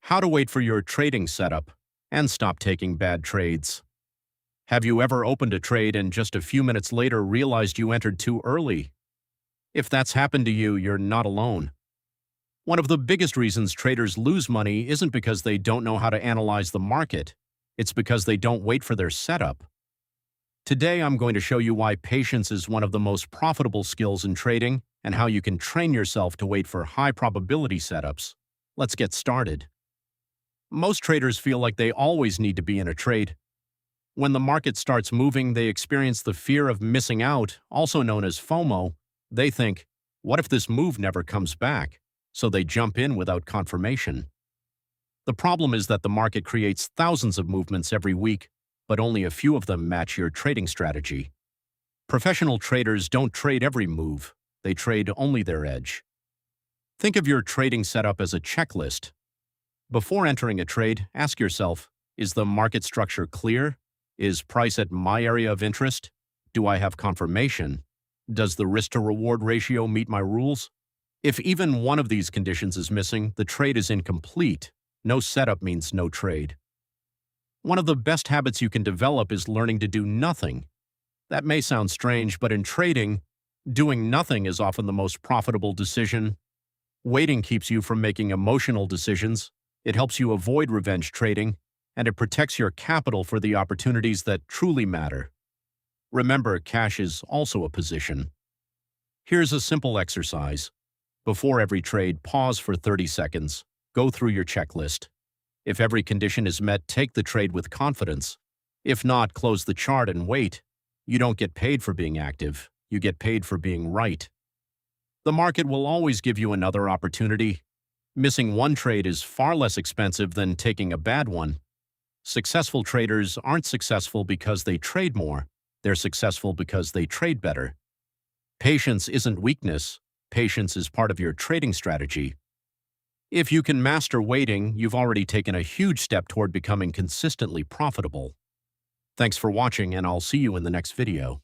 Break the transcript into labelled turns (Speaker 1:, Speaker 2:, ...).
Speaker 1: How to wait for your trading setup and stop taking bad trades. Have you ever opened a trade and just a few minutes later realized you entered too early? If that's happened to you, you're not alone. One of the biggest reasons traders lose money isn't because they don't know how to analyze the market. It's because they don't wait for their setup. Today, I'm going to show you why patience is one of the most profitable skills in trading and how you can train yourself to wait for high-probability setups. Let's get started. Most traders feel like they always need to be in a trade. When the market starts moving, they experience the fear of missing out, also known as FOMO. They think, what if this move never comes back? So they jump in without confirmation. The problem is that the market creates thousands of movements every week, but only a few of them match your trading strategy. Professional traders don't trade every move. They trade only their edge. Think of your trading setup as a checklist. Before entering a trade, ask yourself, is the market structure clear? Is price at my area of interest? Do I have confirmation? Does the risk-to-reward ratio meet my rules? If even one of these conditions is missing, the trade is incomplete. No setup means no trade. One of the best habits you can develop is learning to do nothing. That may sound strange, but in trading, doing nothing is often the most profitable decision. Waiting keeps you from making emotional decisions. It helps you avoid revenge trading, and it protects your capital for the opportunities that truly matter. Remember, cash is also a position. Here's a simple exercise. Before every trade, pause for 30 seconds. Go through your checklist. If every condition is met, take the trade with confidence. If not, close the chart and wait. You don't get paid for being active. You get paid for being right. The market will always give you another opportunity. Missing one trade is far less expensive than taking a bad one. Successful traders aren't successful because they trade more. They're successful because they trade better. Patience isn't weakness. Patience is part of your trading strategy. If you can master waiting, you've already taken a huge step toward becoming consistently profitable. Thanks for watching, and I'll see you in the next video.